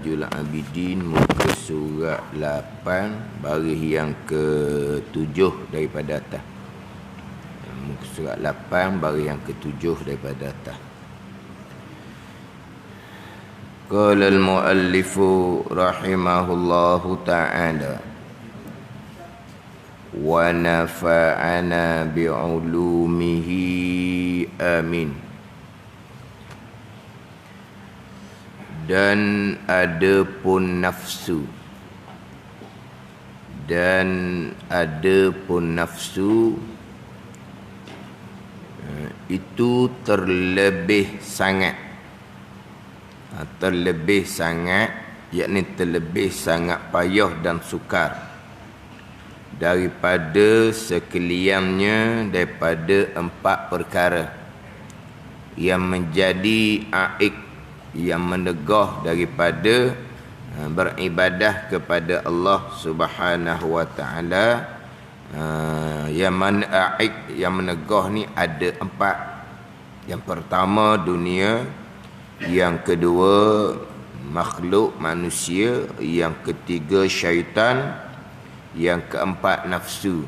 Jul Abidin muka surat 8 baris yang ke-7 daripada atas. Muka surat 8 baris yang ke-7 daripada atas. Qala al-muallifu rahimahullahu ta'ala wa nafa'ana bi'ulumihi amin. Dan ada pun nafsu, itu terlebih sangat, yakni terlebih sangat payah dan sukar daripada sekaliannya daripada 4 perkara yang menjadi aik, yang menegah daripada beribadah kepada Allah Subhanahu wa taala. Yang menegah ni ada 4. Yang pertama dunia, yang kedua makhluk manusia, yang ketiga syaitan, yang keempat nafsu.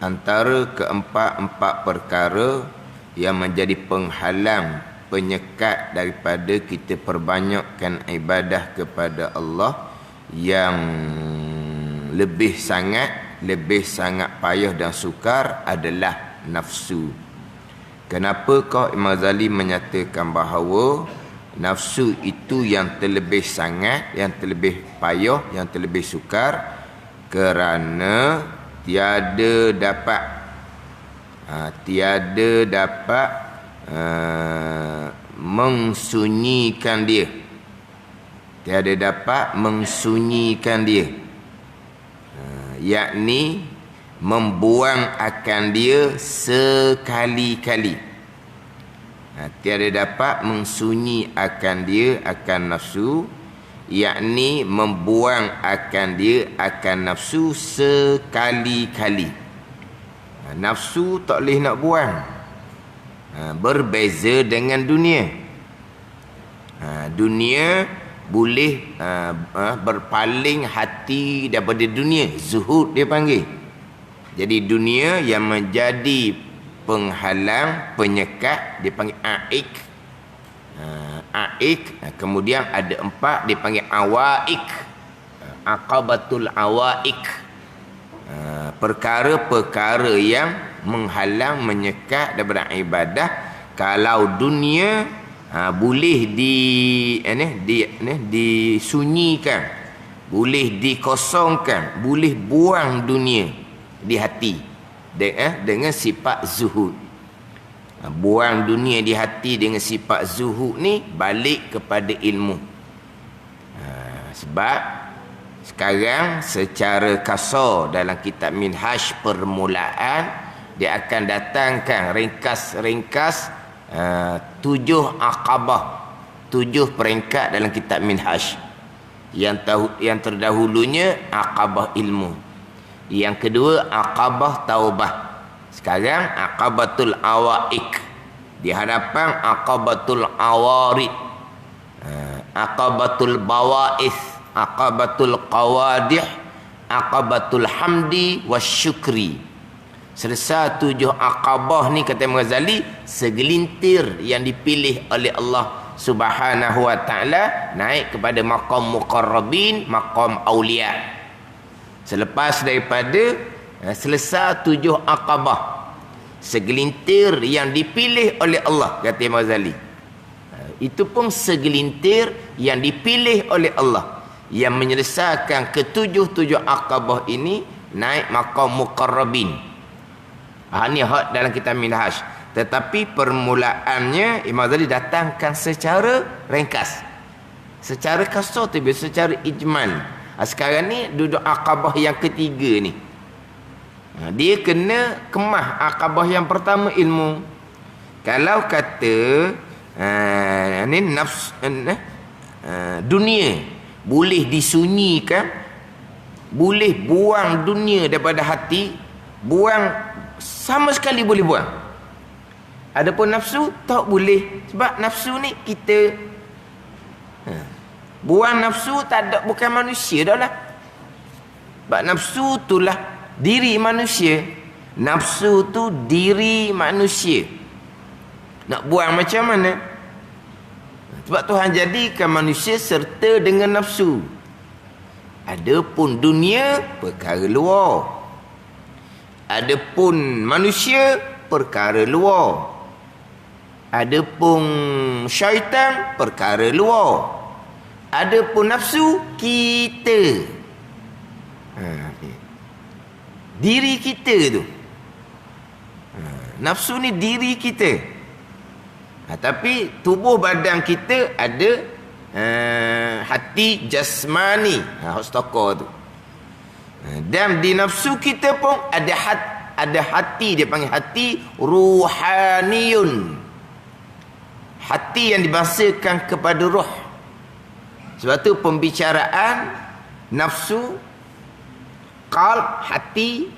Antara keempat perkara yang menjadi penghalang, penyekat daripada kita perbanyakkan ibadah kepada Allah, yang lebih sangat payah dan sukar adalah nafsu. Kenapa kau Imam Ghazali menyatakan bahawa nafsu itu yang terlebih sangat, yang terlebih payah, yang terlebih sukar? Kerana tiada dapat mengsunyikan dia. Yakni membuang akan dia sekali-kali. Tiada dapat mensunyi akan dia, akan nafsu, yakni membuang akan dia, akan nafsu sekali-kali. Nafsu tak boleh nak buang. Berbeza dengan dunia. Dunia boleh berpaling hati daripada dunia. Zuhud dia panggil. Jadi dunia yang menjadi penghalang, penyekat, dia panggil aik. Kemudian ada 4 dia panggil awaik. Aqabatul awaik. Perkara-perkara yang menghalang, menyekat daripada ibadah. Kalau dunia boleh disunyikan, boleh dikosongkan, boleh buang dunia di hati dengan sifat zuhud. Buang dunia di hati dengan sifat zuhud ni balik kepada ilmu. Sebab sekarang secara kasar dalam kitab Minhaj permulaan, dia akan datangkan ringkas 7 aqabah, 7 peringkat dalam kitab Minhaj. Yang terdahulunya aqabah ilmu, yang kedua aqabah taubah, sekarang aqabatul awaik, di hadapan aqabatul awarid, aqabatul bawais, aqabatul qawadih, aqabatul hamdi wasyukri. Selesai 7 aqabah ni, kata Imam Ghazali, segelintir yang dipilih oleh Allah Subhanahu wa taala naik kepada maqam muqarrabin, maqam aulia. Selepas daripada selesai 7 aqabah, segelintir yang dipilih oleh Allah, kata Imam Ghazali. Itu pun segelintir yang dipilih oleh Allah. yang menyelesaikan ketujuh Aqabah ini naik maqam muqarrabin. Ini hak dalam kitab Minhaj. Tetapi permulaannya Imam Ghazali datangkan secara ringkas, secara kasar tu, secara ijmal. Sekarang ni duduk Aqabah yang ketiga ni. Dia kena kemah Aqabah yang pertama ilmu. Kalau kata ni nafs, dunia boleh disunyikan, boleh buang dunia daripada hati, buang sama sekali boleh buang. Adapun nafsu tak boleh, sebab nafsu ni kita buang nafsu tak ada, bukan manusia dah lah. Sebab nafsu itulah diri manusia. Nafsu tu diri manusia. Nak buang macam mana? Sebab Tuhan jadikan manusia serta dengan nafsu. Adapun dunia perkara luar, adapun manusia perkara luar, adapun syaitan perkara luar, adapun nafsu kita, diri kita tu. Nafsu ni diri kita. Tapi tubuh badan kita ada hati jasmani, hostoko tu. Dan di nafsu kita pun ada hati, dia panggil hati ruhaniyun. Hati yang dibangsakan kepada roh. Sebab tu pembicaraan nafsu, qalb, hati,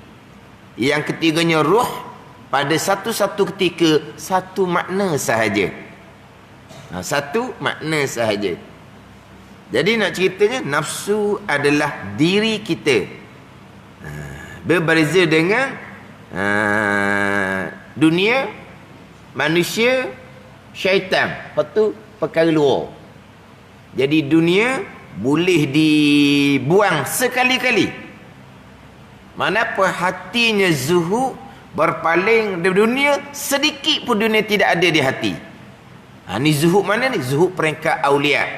yang ketiganya roh, pada satu-satu ketika satu makna sahaja. Satu makna sahaja. Jadi nak ceritanya, nafsu adalah diri kita. Berbeza dengan dunia, manusia, syaitan. Lepas tu perkara luar. Jadi dunia boleh dibuang sekali-kali. Mana apa hatinya zuhud, berpaling dari dunia, sedikit pun dunia tidak ada di hati. Ni zuhud mana ni? Zuhud peringkat aulia.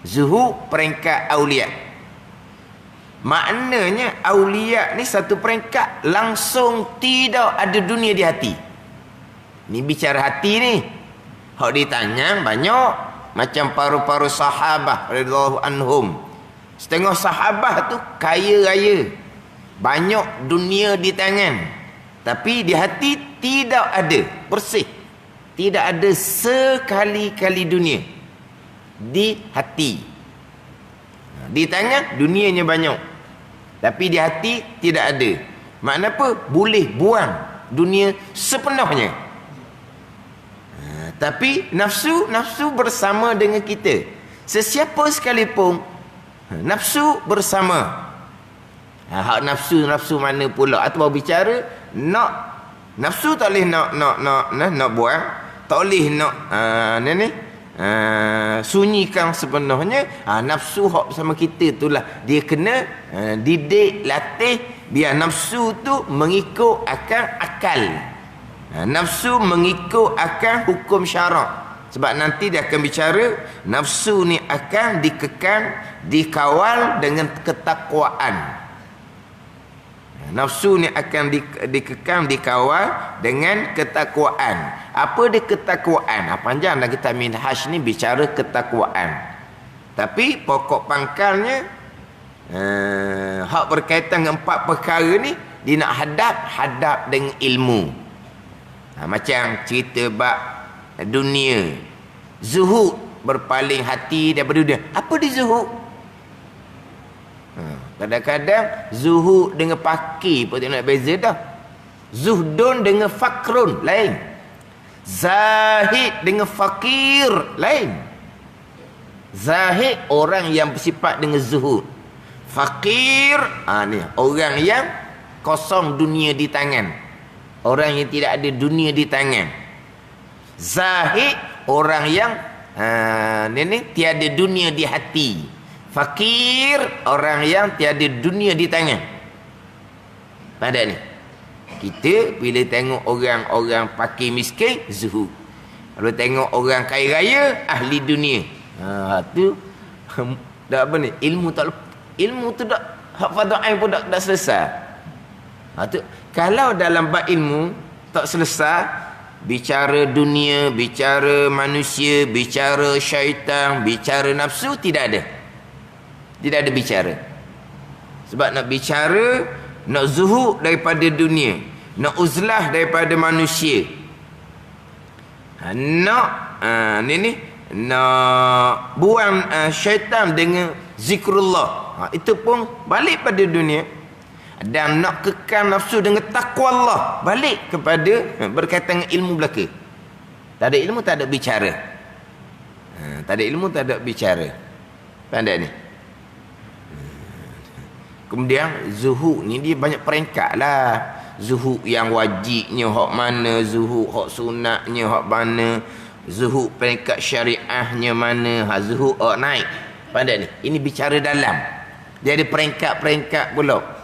Zuhud peringkat aulia. Maknanya aulia ni satu peringkat langsung tidak ada dunia di hati. Ni bicara hati ni. Hak ditanya banyak, macam paru-paru sahabah radhiyallahu anhum. Setengah sahabah tu kaya raya, banyak dunia di tangan, tapi di hati tidak ada, bersih. Tidak ada sekali-kali dunia di hati. Di tangan dunianya banyak, tapi di hati tidak ada. Makna apa? Boleh buang dunia sepenuhnya. Tapi nafsu bersama dengan kita. Sesiapa sekalipun, nafsu bersama. Hak nafsu mana pula? Atau baru bicara nafsu tak boleh nak buang, tak boleh nak sunyikan sepenuhnya. Nafsu hak bersama kita itulah dia kena didik, latih biar nafsu tu mengikut akan akal. Nafsu mengikut akan hukum syarak. Sebab nanti dia akan bicara nafsu ni akan dikekang, dikawal dengan ketakwaan. Nafsu ni akan dikekang, dikawal dengan ketakwaan. Apa dia ketakwaan? Panjang dalam kitab Minhaj ni bicara ketakwaan. Tapi pokok pangkalnya hak berkaitan dengan empat perkara ni, dia nak hadap dengan ilmu. Macam cerita bab dunia, zuhud, berpaling hati daripada dunia. Apa dia zuhud? Kadang-kadang zuhud dengan fakir pun tak nak beza dah. Zuhdun dengan fakrun lain. Zahid dengan fakir lain. Zahid orang yang bersifat dengan zuhud. Fakir ni orang yang kosong dunia di tangan, orang yang tidak ada dunia di tangan. Zahid orang yang tiada dunia di hati. Fakir orang yang tiada dunia di tangan. Pada ni kita bila tengok orang-orang fakir miskin, zuhud. Kalau tengok orang kaya raya, ahli dunia, tu dak apa ni? Ilmu tu dak hak fardu ain pun dak selesai. Tu kalau dalam bab ilmu tak selesai, bicara dunia, bicara manusia, bicara syaitan, bicara nafsu, tidak ada. Tidak ada bicara. Sebab nak bicara, nak zuhud daripada dunia, nak uzlah daripada manusia, nak nak buang syaitan dengan zikrullah, itu pun balik pada dunia. Dan nak kekal nafsu dengan takwa Allah, balik kepada berkaitan dengan ilmu belaka. Tak ada ilmu, tak ada bicara. Tak ada ilmu, tak ada bicara. Pandai ni. Kemudian zuhud ni dia banyak peringkat lah. Zuhud yang wajibnya hak mana, zuhud hak sunatnya hak mana, zuhud peringkat syariahnya mana, zuhud hak naik. Pandai ni. Ini bicara dalam. Dia ada peringkat-peringkat pula.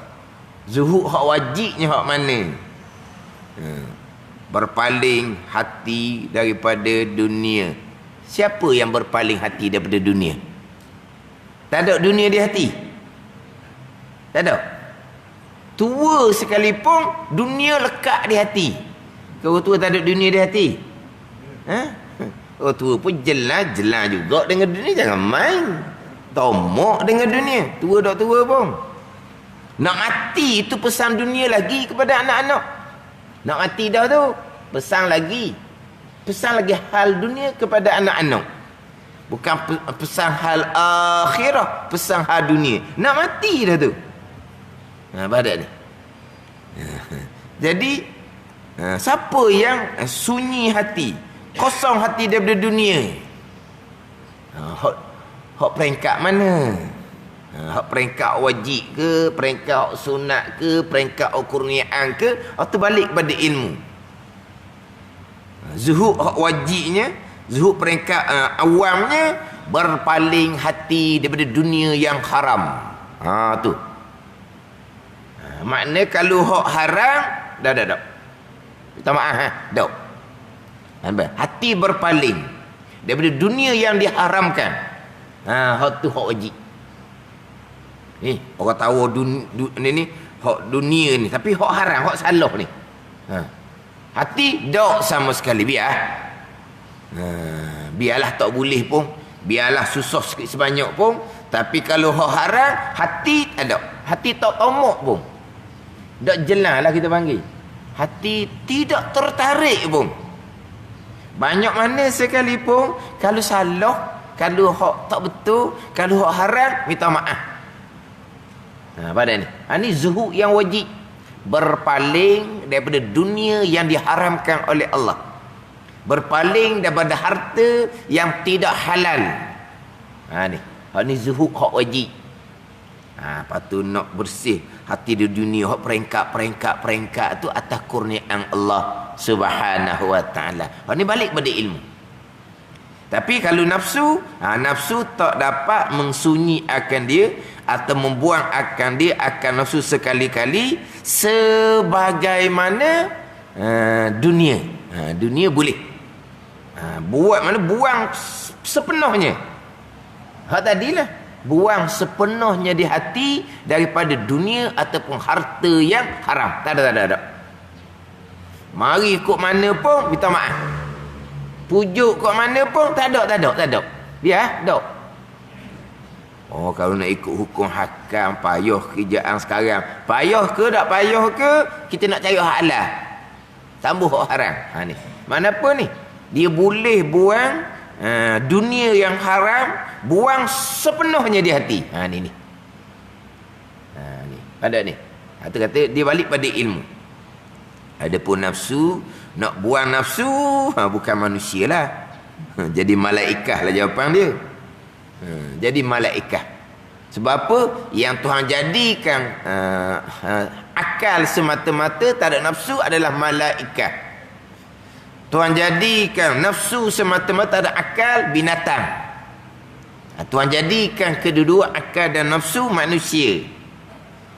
Zuhud hak wajibnya hak mana? Berpaling hati daripada dunia. Siapa yang berpaling hati daripada dunia? Tak ada dunia di hati. Tak ada. Tua sekalipun dunia lekat di hati. Kau tua tak ada dunia di hati? Oh tua pun jelas juga dengan dunia. Jangan main tomok dengan dunia. Tua tak tua pun. Nak mati itu pesan dunia lagi kepada anak-anak. Nak mati dah tu, pesan lagi. Pesan lagi hal dunia kepada anak-anak. Bukan pesan hal akhirah, pesan hal dunia. Nak mati dah tu. Badak ni. Jadi siapa yang sunyi hati, kosong hati daripada dunia, hak peringkat mana? Hak peringkat wajib ke, peringkat sunat ke, peringkat kurniaan ke, atau balik pada ilmu. Zuhud hak wajibnya, zuhud peringkat awamnya, berpaling hati daripada dunia yang haram. Tu. Makna kalau hak haram, dah. Minta maaf dah. Hati berpaling daripada dunia yang diharamkan. Hak tu hak wajib. Orang tahu ni hak dunia ni, tapi hak haram, hak salah ni. Hati dok sama sekali, biarlah tak boleh pun, biarlah susah sikit sebanyak pun, tapi kalau hak haram, hati tak ada. Hati tak tomok pun. Dak jelas lah kita panggil. Hati tidak tertarik pun. Banyak mana sekalipun, kalau salah, kalau hak tak betul, kalau hak haram, minta maaf. Pada ni. Ini zuhud yang wajib. Berpaling daripada dunia yang diharamkan oleh Allah. Berpaling daripada harta yang tidak halal. Ini zuhud hak wajib. Lepas tu nak bersih hati di dunia, hak peringkat tu atas kurniaan Allah Subhanahu wa ta'ala. Ini balik pada ilmu. Tapi kalau nafsu, nafsu tak dapat mengsunyi akan dia atau membuang akan dia akan nafsu sekali-kali sebagaimana dunia. Dunia boleh. Buang sepenuhnya. Hak tadilah buang sepenuhnya di hati daripada dunia ataupun harta yang haram. Tak ada. Mari ikut mana pun minta maaf. Pujuk kat mana pun tak ada. Biar dak. Kalau nak ikut hukum hakam, payah kerjaan sekarang. Payah ke tak payah ke, kita nak cari hak halal. Tambah hak haram. Ni. Mana apa ni? Dia boleh buang dunia yang haram, buang sepenuhnya di hati. Ni. Pada ni. Itu kata dia balik pada ilmu. Adapun nafsu, nak buang nafsu, bukan manusia lah. Jadi malaikah lah jawapan dia. Jadi malaikat. Sebab apa? Yang Tuhan jadikan akal semata-mata, tak ada nafsu, adalah malaikat. Tuhan jadikan nafsu semata-mata, ada akal, binatang. Tuhan jadikan kedua-dua akal dan nafsu manusia.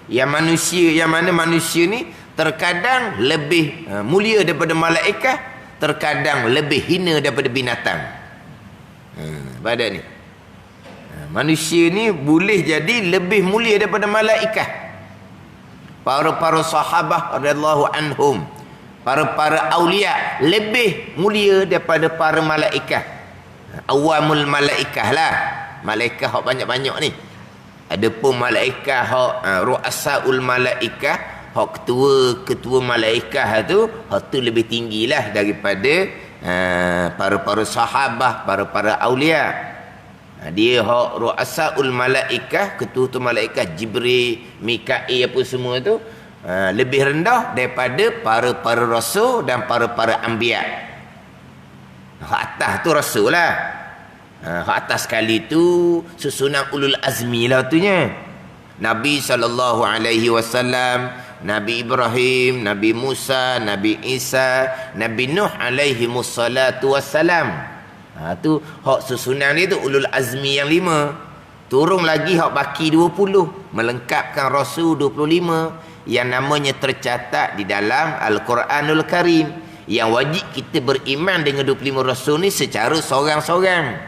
Yang mana manusia ni terkadang lebih mulia daripada malaikat, terkadang lebih hina daripada binatang. Pada ni. Manusia ni boleh jadi lebih mulia daripada malaikat. Para sahabah radhiyallahu anhum, para aulia lebih mulia daripada para malaikat. Awamul malaikah lah. Malaikat hak banyak-banyak ni. Adapun malaikat hak ru'asaul malaikah, hak ketua malaikat tu, hak tu lebih tinggilah daripada para sahabah, para aulia. Dia hak ru'asaul malaikah, ketua tu malaikat Jibril, Mikail apa semua tu, lebih rendah daripada para rasul dan para anbiya. Hak atas tu rasul lah. Hak atas sekali tu susunan ulul azmi lah tunya. Nabi SAW, Nabi Ibrahim, Nabi Musa, Nabi Isa, Nabi Nuh alaihi wassalatu wassalam. Tu hak susunan dia tu ulul azmi yang 5. Turun lagi hak baki 20, melengkapkan rasul 25 yang namanya tercatat di dalam Al-Quranul Karim, yang wajib kita beriman dengan 25 rasul ni secara seorang-seorang.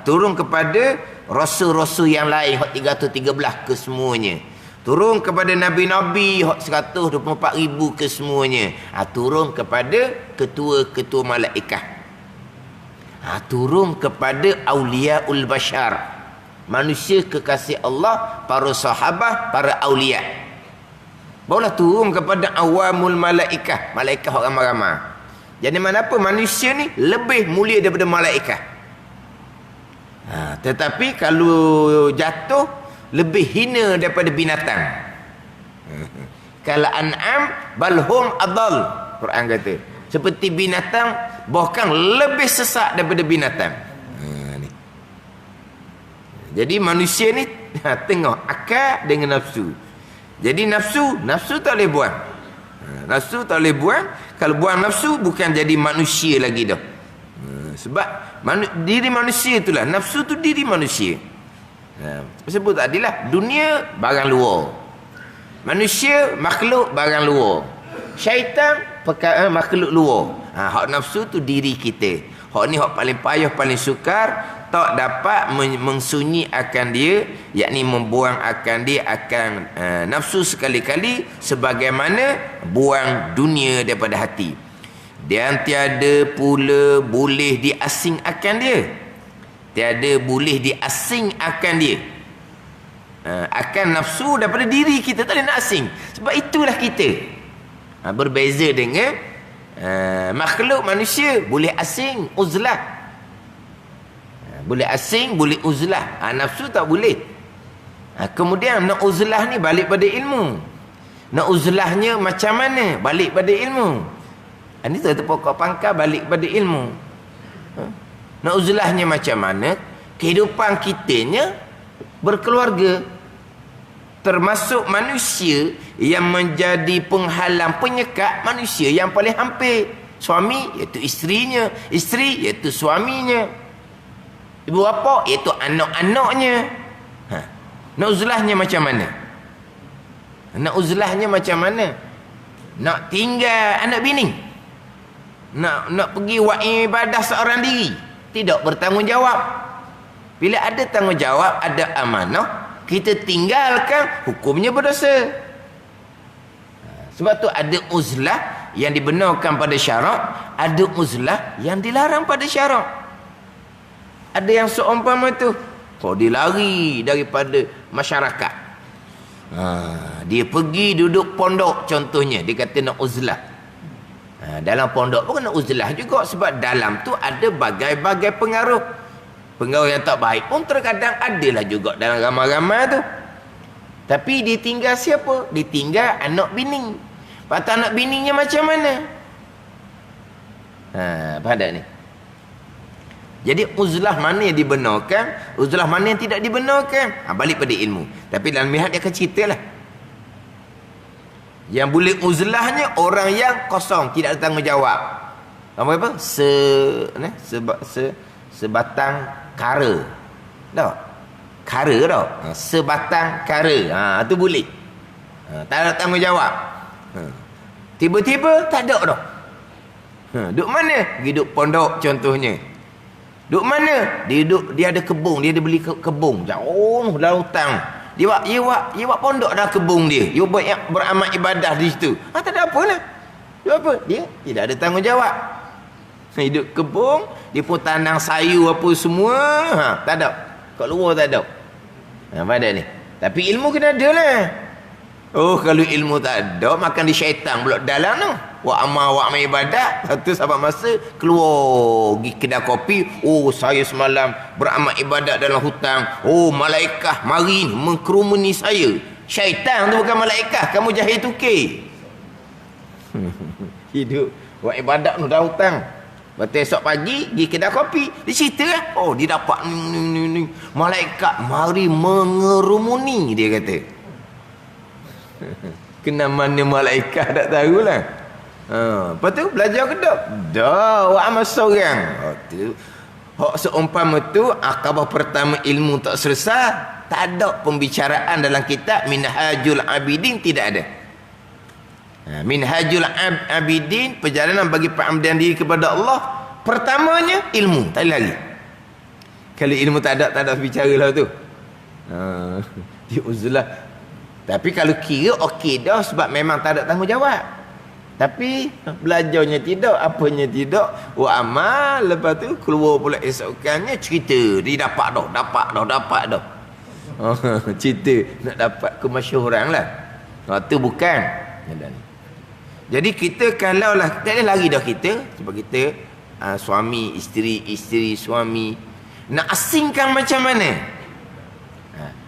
Turun kepada rasul-rasul yang lain hak 313 ke semuanya. Turun kepada nabi-nabi hak 124,000 ke semuanya. Turun kepada ketua-ketua malaikat. Turun kepada auliaul bashar, manusia kekasih Allah, para sahabah, para aulia. Barulah turun kepada awamul malaikah, malaikat orang ramai-ramai. Jadi manapa manusia ni lebih mulia daripada malaikat. Tetapi kalau jatuh lebih hina daripada binatang. Kalau an'am balhum adal, Quran kata. Seperti binatang, bahkan lebih sesat daripada binatang. Ni. Jadi manusia ni tengok akal dengan nafsu. Jadi nafsu tak boleh buang. Nafsu tak boleh buang. Kalau buang nafsu, bukan jadi manusia lagi dah. Sebab diri manusia itulah, nafsu tu diri manusia. Sebut tadi lah, dunia barang luar, manusia makhluk barang luar, syaitan makhluk luar. Hak nafsu tu diri kita. Hak ni hak paling payah, paling sukar, tak dapat mengsunyi akan dia, yakni membuang akan dia akan nafsu sekali-kali, sebagaimana buang dunia daripada hati. Dan tiada pula boleh diasing akan dia. Tiada boleh diasing akan dia. Akan nafsu daripada diri kita, tak boleh nak asing. Sebab itulah kita. Berbeza dengan makhluk manusia, boleh asing, uzlah. Boleh asing, boleh uzlah. Nafsu tak boleh. Kemudian nak uzlah ni balik pada ilmu. Nak uzlahnya macam mana? Balik pada ilmu. Ini tu pokok pangkal balik pada ilmu. Nak uzlahnya macam mana? Kehidupan kitanya berkeluarga, termasuk manusia yang menjadi penghalang, penyekat manusia yang paling hampir. Suami iaitu isterinya, isteri iaitu suaminya, ibu bapa iaitu anak-anaknya. Nak uzlahnya macam mana? Nak uzlahnya macam mana? Nak tinggal anak bini, nak pergi buat ibadah seorang diri, tidak bertanggungjawab. Bila ada tanggungjawab, ada amanah, kita tinggalkan, hukumnya berdosa. Sebab tu ada uzlah yang dibenarkan pada syarak, ada uzlah yang dilarang pada syarak. Ada yang seumpama tu, dia lari daripada masyarakat. Dia pergi duduk pondok contohnya, dia kata nak uzlah. Dalam pondok pun kena uzlah juga, sebab dalam tu ada bagai-bagai pengaruh. Pengaruh yang tak baik pun terkadang adalah juga dalam ramai-ramai tu. Tapi ditinggal siapa? Ditinggal anak bini. Patut anak bininya macam mana? Faham tak ni? Jadi uzlah mana yang dibenarkan, uzlah mana yang tidak dibenarkan, balik pada ilmu. Tapi dalam mihat dia akan ceritalah. Yang boleh uzlahnya orang yang kosong, tidak ada tanggungjawab. Apa? Sebatang kara. Tak? Kara tak? Sebatang kara. Itu boleh. Tak ada tanggungjawab. Tiba-tiba tak ada dah. Duduk mana? Pergi duduk pondok contohnya. Duk mana? Dia ada kebun, dia ada beli kebun jauh dalam hutan. Dia buat pondok dalam kebun dia. Dia beramal ibadah di situ. Tak ada apa lah. Dia apa? Dia tidak ada tanggungjawab. Hidup kebun, dia pun tanam sayur apa semua. Tak ada. Kat luar tak ada. Pada ni. Tapi ilmu kena ada lah. Oh, kalau ilmu tak ada, makan di syaitan pula dalam tu. Wa amal ibadah. Satu sahabat masa keluar pergi kedai kopi. Oh, saya semalam beramal ibadat dalam hutan. Oh, malaikat mari mengkerumuni saya. Syaitan tu bukan malaikat. Kamu jahil tukir. Hidup buat ibadat tu dalam hutan. Lepas esok pagi pergi kedai kopi. Di situ lah. Oh, dia dapat ni. Malaikat mari mengerumuni, dia kata. Kena mana malaikat tak tahulah. Lepas tu belajar ke tak? Dah, buat amal seorang. Hak seumpama tu, akabah pertama ilmu tak selesai, tak ada pembicaraan dalam kitab Minhajul Abidin, tidak ada. Minhajul Abidin, perjalanan bagi pengabdian diri kepada Allah, pertamanya ilmu, tak ada lagi. Kalau ilmu tak ada bicara lah tu. Dia uzlah. Tapi kalau kira okey dah, sebab memang tak ada tanggungjawab. Tapi belajarnya tidak, apanya tidak, amal. Lepas tu keluar pula esokannya cerita dia dapat dah. Cerita nak dapat kemasyhuran lah. Itu bukan. Jadi kita kalau lah tak ada lari dah kita, sebab kita suami isteri suami nak asingkan macam mana?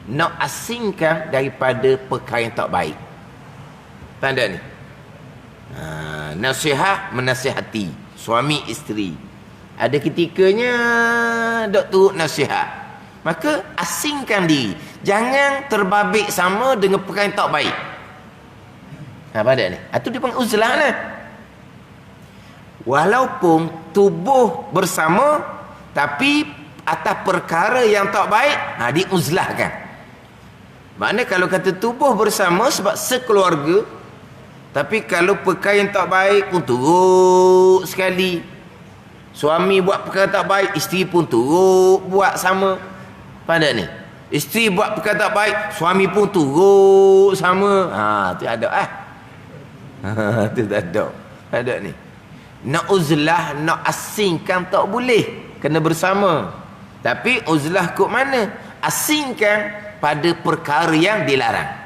Nak asingkan daripada perkara yang tak baik. Tanda ni. Nasihat menasihati suami isteri. Ada ketikanya dok turut nasihat. Maka asingkan diri. Jangan terbabit sama dengan perkara yang tak baik. Pada ni. Itu dia panggil uzlah lah. Walaupun tubuh bersama, tapi atas perkara yang tak baik, diuzlahkan. Maknanya kalau kata tubuh bersama sebab sekeluarga, tapi kalau perkara yang tak baik pun turut sekali. Suami buat perkara tak baik, isteri pun turut buat sama. Pada ni. Isteri buat perkara tak baik, suami pun turut sama. Tu ada tu tak ada. Ada ni. Nak uzlah, nak asingkan tak boleh. Kena bersama. Tapi uzlah kok mana? Asingkan pada perkara yang dilarang.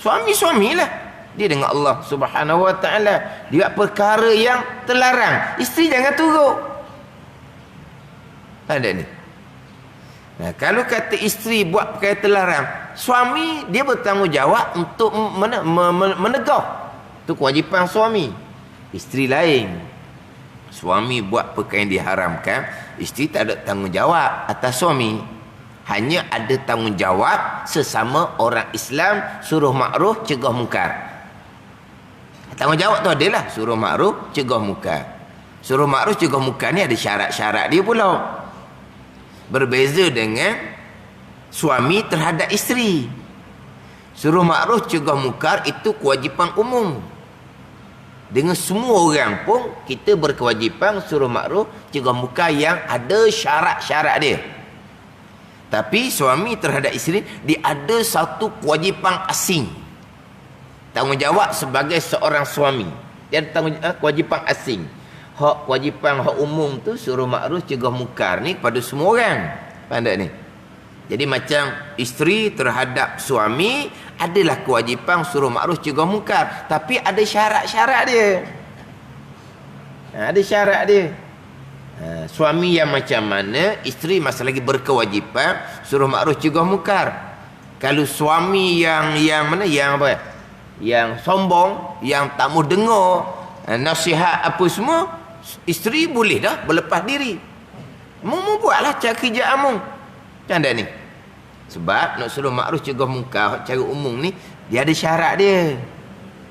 Suami-suamilah dia dengan Allah Subhanahu wa taala, dia buat perkara yang terlarang, isteri jangan turut. Ada ni. Kalau kata isteri buat perkara terlarang, suami dia bertanggungjawab untuk menegur. Itu kewajipan suami. Isteri lain. Suami buat perkara yang diharamkan, isteri tak ada tanggungjawab atas suami. Hanya ada tanggungjawab sesama orang Islam, suruh makruf, cegah mungkar. Tanggungjawab tu adalah suruh makruf, cegah mungkar. Suruh makruf, cegah mungkar ni ada syarat-syarat dia pula. Berbeza dengan suami terhadap isteri. Suruh makruf, cegah mungkar itu kewajipan umum. Dengan semua orang pun kita berkewajipan suruh makruf, cegah mungkar yang ada syarat-syarat dia. Tapi suami terhadap isteri, dia ada satu kewajipan asing. Tanggungjawab sebagai seorang suami. Dia ada kewajipan asing. Kewajipan hak umum tu suruh makruf, cegah mungkar ni pada semua orang. Faham tak ni? Jadi macam isteri terhadap suami adalah kewajipan suruh makruf, cegah mungkar. Tapi ada syarat-syarat dia. Ada syarat dia. Suami yang macam mana, isteri masih lagi berkewajipan suruh makruf, cegah mungkar. Kalau suami yang mana, yang apa, yang sombong, yang tak mau dengar nasihat apa semua, isteri boleh dah berlepas diri. Mu buatlah cara kerja amung. Macam dah ni. Sebab nak suruh makruf, cegah mungkar cara umum ni, dia ada syarat dia.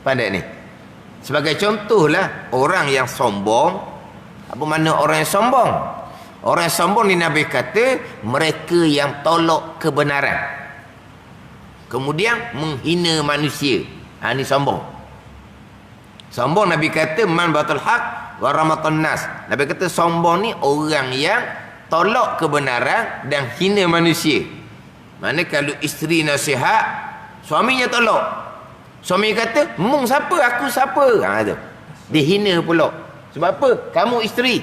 Pandai ni. Sebagai contohlah, orang yang sombong. Apa mana orang yang sombong? Orang yang sombong ni Nabi kata, mereka yang tolak kebenaran, kemudian menghina manusia. Ini sombong. Sombong Nabi kata, man batal haq wa rahmatun nas. Nabi kata sombong ni orang yang tolak kebenaran dan hina manusia. Mana kalau isteri nasihat, suaminya tolak. Suami kata, "Mung siapa, aku siapa?" Tu. Dia hina pula. Sebab apa? Kamu isteri.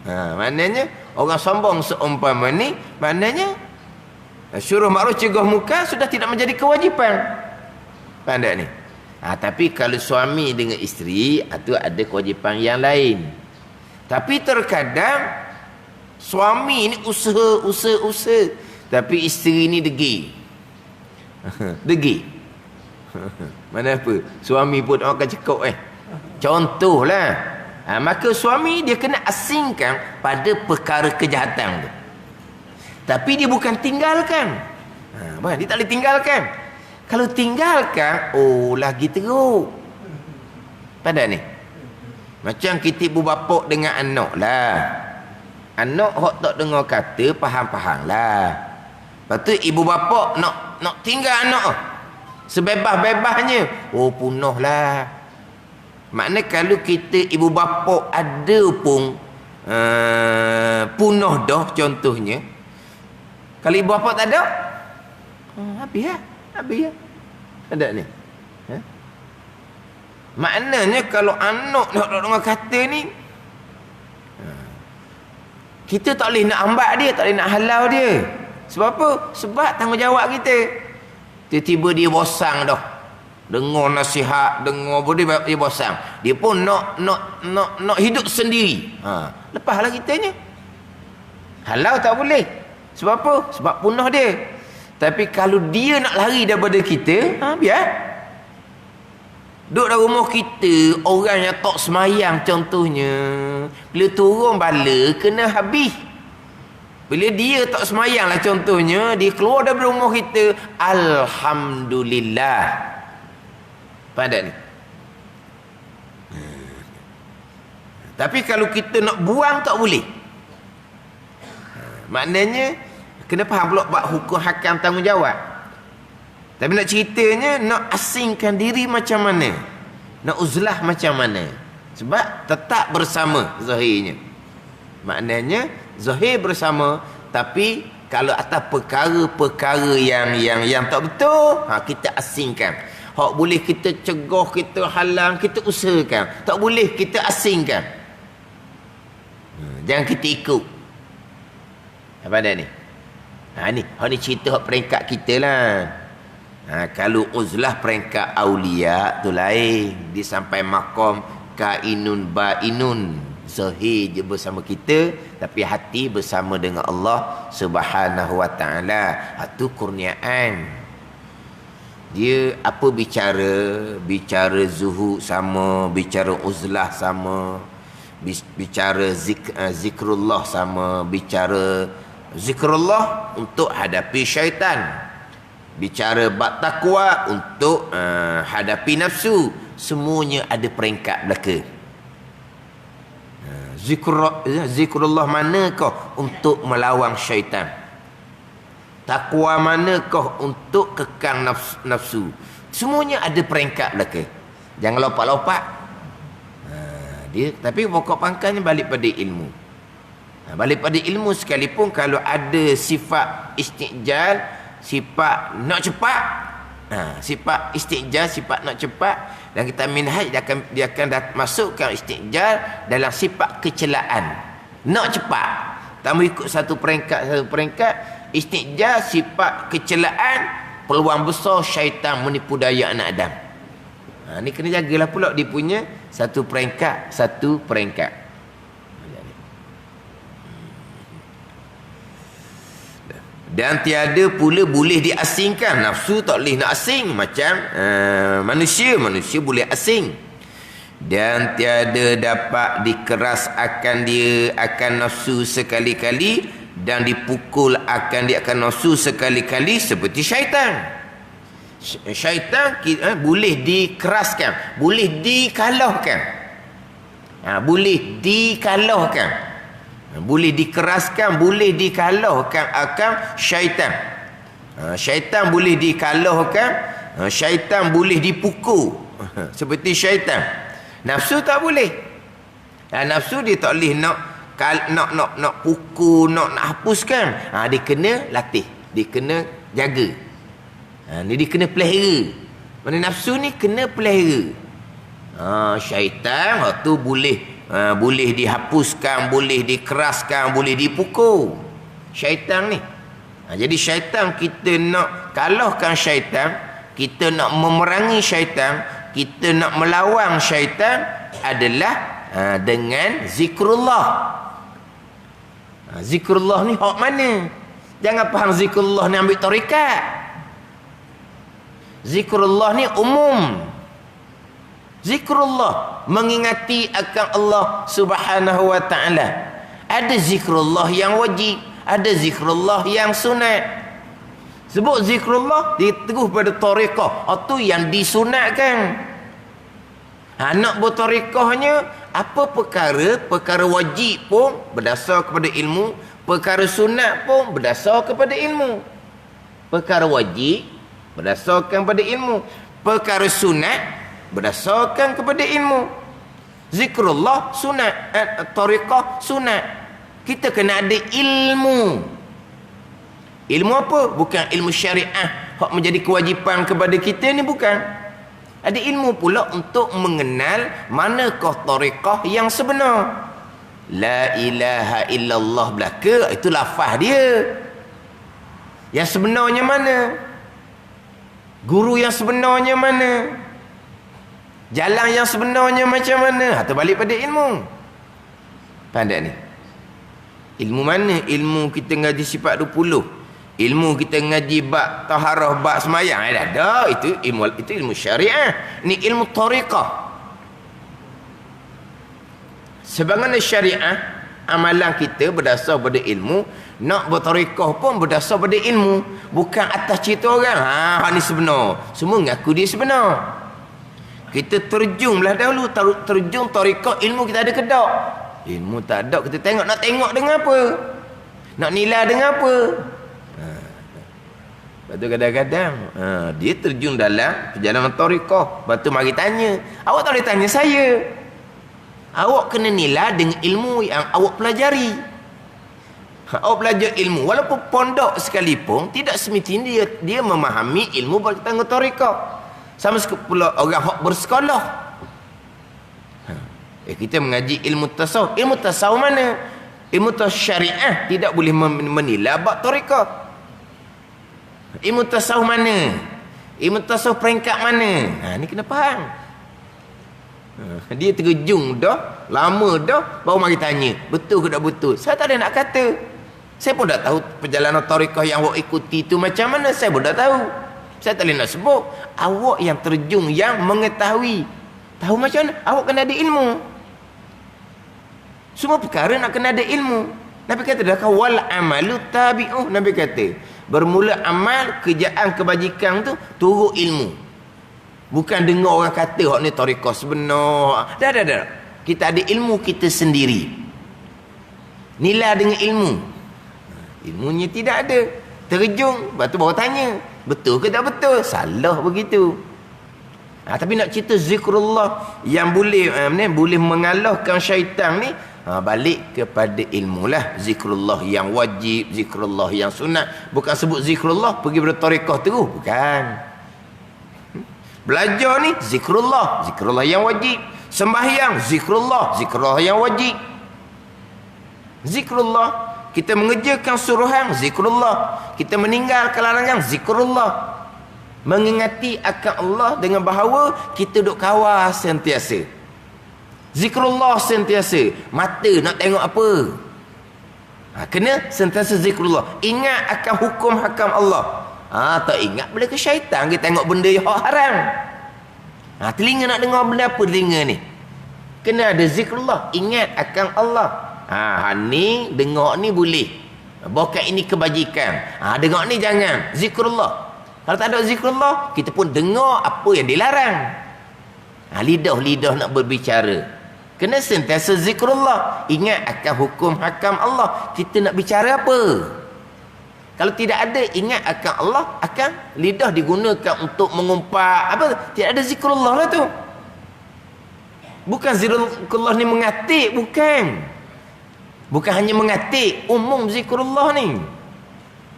Maknanya orang sombong seumpama ni, maknanya syuruh makruf cegah munkar sudah tidak menjadi kewajipan. Faham tak ni? Tapi kalau suami dengan isteri, itu ada kewajipan yang lain. Tapi terkadang suami ni usaha, tapi isteri ni degil. Degil. Mana apa? Suami pun akan cekok Contohlah. Maka suami dia kena asingkan pada perkara kejahatan tu. Tapi dia bukan tinggalkan. Dia tak boleh tinggalkan. Kalau tinggalkan, lagi teruk. Pada ni. Macam kita ibu bapa dengan anak lah. Anak hok tak dengar kata, faham-faham lah. Lepas tu ibu bapa nak tinggal anak. Sebebas-bebasnya. Punah lah. Makna kalau kita ibu bapa ada pun punah dah contohnya. Kalau ibu bapa tak ada, habis lah. Habis lah. Ada ni. Maknanya kalau anak nak dengar kata ni, kita tak boleh nak ambat dia, tak boleh nak halau dia. Sebab apa? Sebab tanggungjawab kita. Tiba-tiba dia bosan dah. Dengar nasihat, dengar apa dia bosan. Dia pun nak hidup sendiri. Lepaslah kitanya. Halau tak boleh. Sebab apa? Sebab punah dia. Tapi kalau dia nak lari daripada kita, biar. Duduk dalam rumah kita, orang yang tak semayang contohnya, bila turun bala, kena habis. Bila dia tak semayang lah contohnya, dia keluar dari rumah kita, alhamdulillah. Pada ni. Tapi kalau kita nak buang, tak boleh. Maknanya, kena faham pula bab hukum hakam tanggungjawab. Tapi nak ceritanya, nak asingkan diri macam mana? Nak uzlah macam mana? Sebab tetap bersama zahirnya. Maknanya, zahir bersama, tapi kalau atas perkara-perkara yang tak betul, kita asingkan. Hak boleh kita cegah, kita halang, kita usahakan. Tak boleh kita asingkan. Jangan kita ikut. Apa ada ni? Ni cerita hak peringkat kita lah. Kalau uzlah peringkat aulia tu lain. Dia sampai maqam kainun bainun. Zahir je bersama kita, tapi hati bersama dengan Allah Subhanahu wa taala. Itu kurniaan. Dia apa bicara zuhud sama, bicara uzlah sama, bicara zikrullah sama, bicara zikrullah untuk hadapi syaitan, bicara bab takwa untuk hadapi nafsu. Semuanya ada peringkat belaka. Zikrullah manakah untuk melawan syaitan? Takwa manakah untuk kekang nafsu? Semuanya ada peringkat belaka. Jangan lompat-lompat. Tapi pokok pangkalnya balik pada ilmu. Balik pada ilmu sekalipun, kalau ada sifat istijal, sifat nak cepat, sifat istijal, sifat nak cepat, dan kita minhaj dia akan masukkan istijal dalam sifat kecelaan. Nak cepat. Tak mau ikut satu peringkat. Istijal sifat kecelaan, peluang besar syaitan menipu daya anak Adam. Ni kena jagalah pula dia punya satu peringkat. Dan tiada pula boleh diasingkan. Nafsu tak boleh nak asing. Macam manusia boleh asing. Dan tiada dapat dikeras akan nafsu sekali-kali, dan dipukul akan nafsu sekali-kali seperti syaitan. Syaitan boleh dikeraskan, boleh dikalahkan. Boleh dikalahkan. Boleh dikeraskan, boleh dikalahkan akan syaitan. Syaitan boleh dikalahkan, syaitan boleh dipukul seperti syaitan. Nafsu tak boleh. Nafsu dia tak boleh nak pukul, nak hapuskan. Dia kena latih, dia kena jaga. Dia kena pelihara. Mana nafsu ni kena pelihara. Syaitan tu boleh dihapuskan, boleh dikeraskan, boleh dipukul. Syaitan ni. Jadi syaitan, kita nak kalahkan syaitan, kita nak memerangi syaitan, kita nak melawan syaitan adalah dengan zikrullah. Zikrullah ni hak mana? Jangan faham zikrullah ni ambil tarikat. Zikrullah ni umum. Zikrullah mengingati akan Allah Subhanahu wa taala. Ada zikrullah yang wajib, ada zikrullah yang sunat. Sebut zikrullah diteguh pada tariqah, itu yang disunatkan. Nak bertariqahnya, apa perkara wajib pun berdasar kepada ilmu, perkara sunat pun berdasar kepada ilmu. Perkara wajib berdasarkan kepada ilmu, perkara sunat berdasarkan kepada ilmu. Zikrullah sunat, tariqah sunat. Kita kena ada ilmu. Ilmu apa? Bukan ilmu syariah hak menjadi kewajipan kepada kita ni, bukan. Ada ilmu pula untuk mengenal manakah tariqah yang sebenar. La ilaha illallah belaka, itu lafaz dia. Yang sebenarnya mana? Guru yang sebenarnya mana? Jalan yang sebenarnya macam mana? Itu balik pada ilmu. Faham tak ni? Ilmu mana? Ilmu kita ngaji sifat 20. Ilmu kita ngaji bab taharah, bab semayang. Ada. Itu ilmu syariah. Ni ilmu tariqah. Sebagaimana syariah, amalan kita berdasar pada ilmu. Nak bertariqah pun berdasar pada ilmu. Bukan atas cerita orang. Ni sebenar. Semua ngaku dia sebenar. Kita terjun belah dahulu. Terjun tariqah, ilmu kita ada ke tak? Ilmu tak ada. Kita tengok. Nak tengok dengan apa? Nak nilai dengan apa? Lepas tu kadang-kadang dia terjun dalam perjalanan tariqah. Lepas tu mari tanya. Awak tak boleh tanya saya. Awak kena nilai dengan ilmu yang awak pelajari. Awak belajar ilmu, walaupun pondok sekalipun, tidak semestinya dia memahami ilmu berkaitan dengan tariqah. Sama pula orang hak bersekolah. Kita mengaji ilmu tasawuf. Ilmu tasawuf mana? Ilmu tasawuf syariah tidak boleh menilai bab tariqah. Ilmu tasawuf mana? Ilmu tasawuf peringkat mana? Ni kena faham. Dia terjun dah, lama dah, baru mari tanya, betul ke tak betul? Saya tak ada nak kata. Saya pun tak tahu perjalanan tariqah yang awak ikuti tu macam mana, saya pun tak tahu. Saya tak boleh nak sebut. Awak yang terjun, yang mengetahui. Tahu macam mana? Awak kena ada ilmu. Semua perkara nak kena ada ilmu. Nabi kata dah, wal amalu tabi'uh. Nabi kata, bermula amal, kerjaan kebajikan tu turut ilmu. Bukan dengar orang kata hak ni tariqah sebenar. Dah. Kita ada ilmu kita sendiri. Nilai dengan ilmu. Ilmunya tidak ada. Terjun, lepas tu baru tanya, betul ke tak betul? Salah begitu. Tapi nak cerita zikrullah yang boleh mengalahkan syaitan ni, balik kepada ilmu lah. Zikrullah yang wajib, zikrullah yang sunat. Bukan sebut zikrullah pergi pada tariqah terus, bukan. Belajar ni zikrullah, zikrullah yang wajib. Sembahyang zikrullah, zikrullah yang wajib. Zikrullah, kita mengerjakan suruhan zikrullah, kita meninggalkan larangan zikrullah. Mengingati akan Allah dengan bahawa kita duk kawal sentiasa. Zikrullah sentiasa. Mata nak tengok apa? Kena sentiasa zikrullah. Ingat akan hukum hakam Allah. Tak ingat boleh ke syaitan kita tengok benda yang haram. Telinga nak dengar benda apa telinga ni? Kena ada zikrullah. Ingat akan Allah. Ni dengar ni boleh. Bukan ini kebajikan. Dengar ni jangan. Zikrullah. Kalau tak ada zikrullah, kita pun dengar apa yang dilarang. Lidah nak berbicara. Kena sentiasa zikrullah. Ingat akan hukum hakam Allah. Kita nak bicara apa? Kalau tidak ada ingat akan Allah, akan lidah digunakan untuk mengumpat apa? Tidak ada zikrullah lah tu. Bukan zikrullah ni mengatik, bukan. Bukan hanya mengatik, umum zikrullah ni.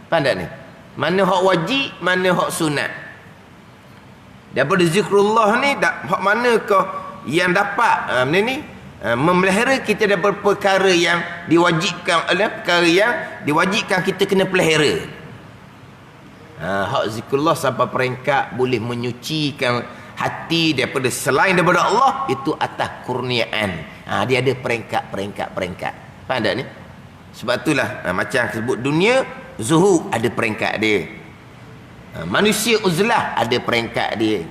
Faham tak ni? Mana hak wajib, mana hak sunat. Daripada zikrullah ni, hak manakah yang dapat ni memelihara kita daripada perkara yang diwajibkan, perkara yang diwajibkan kita kena pelihara. Hak zikrullah sampai peringkat boleh menyucikan hati daripada selain daripada Allah, itu atas kurniaan. Dia ada peringkat. Faham tak ni? Sebab itulah macam sebut dunia, zuhud ada peringkat dia. Manusia uzlah ada peringkat dia.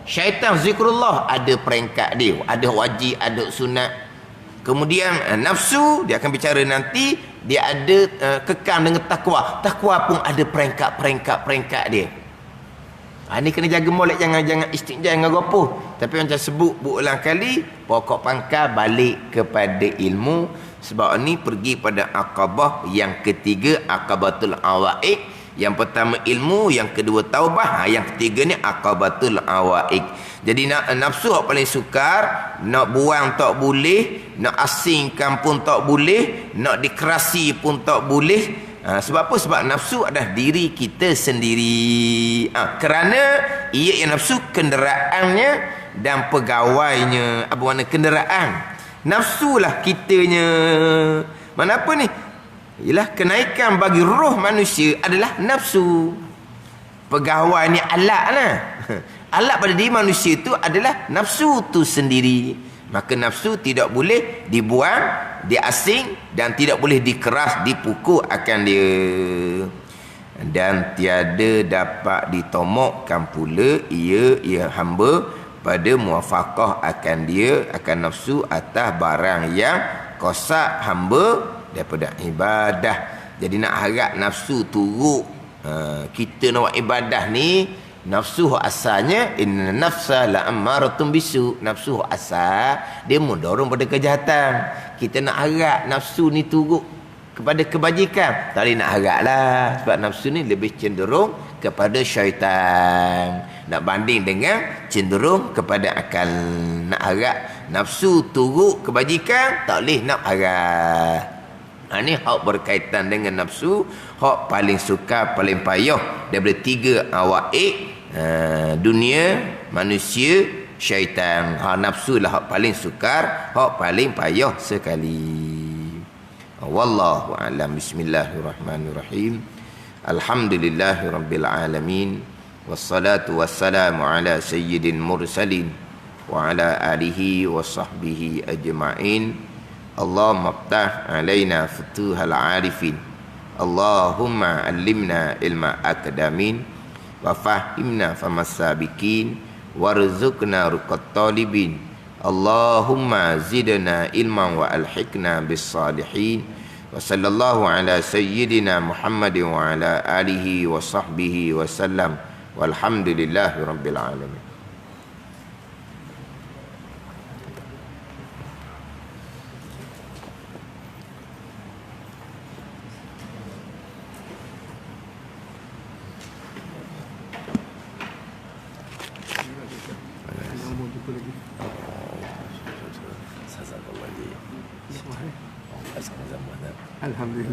Syaitan zikrullah ada peringkat dia. Ada wajib, ada sunat. Kemudian nafsu, dia akan bicara nanti, dia ada kekang dengan takwa. Takwa pun ada peringkat dia. Ini kena jaga molek, jangan istinja, jangan gopoh. Tapi macam sebut berulang kali, pokok pangkal balik kepada ilmu. Sebab ni pergi pada akabah yang ketiga, akabatul awaik. Yang pertama ilmu, yang kedua taubah, yang ketiga ni akabatul awaik. Jadi nafsu yang paling sukar, nak buang tak boleh, nak asingkan pun tak boleh, nak dikerasi pun tak boleh. Sebab apa? Sebab nafsu adalah diri kita sendiri. Kerana ia yang nafsu kenderaannya dan pegawainya. Apa makna kenderaan? Nafsulah kitanya. Mana apa ni? Ialah kenaikan bagi roh manusia adalah nafsu. Pegawai ni alat lah. Alat pada diri manusia itu adalah nafsu tu sendiri. Maka nafsu tidak boleh dibuang, diasing, dan tidak boleh dikeras, dipukul akan dia. Dan tiada dapat ditomokkan pula ia hamba pada muafakah akan dia, akan nafsu atas barang yang kosak hamba daripada ibadah. Jadi nak harap nafsu turut, kita nak buat ibadah ni, nafsu asalnya inna nafsa la ammaratun bisu. Nafsu asal dia mendorong pada kejahatan. Kita nak harap nafsu ni turut kepada kebajikan. Tak boleh nak harap lah, sebab nafsu ni lebih cenderung kepada syaitan, nak banding dengan cenderung kepada akal. Nak harap nafsu turut kebajikan, tak boleh nak harap. Ini hak berkaitan dengan nafsu, hak paling sukar, paling payah daripada tiga awaik, dunia, manusia, syaitan. Nafsu lah hak paling sukar, hak paling payah sekali. Wallahu a'lam. Bismillahirrahmanirrahim. Alhamdulillahirabbil alamin. Wassalatu wassalamu ala sayyidil mursalin wa ala alihi wa sahbihi ajma'in. Allahumma aftah alaina futuhal arifin. Allahumma allimna ilma akadamin wa fahimna famasabikin warzuqna ruqat talibin. Allahumma zidna ilman wa alhiqna bis salihin. Wa sallallahu ala sayyidina Muhammadin wa ala alihi wa sahbihi wa sallam. Walhamdulillahi rabbil alamin. Alhamdulillah.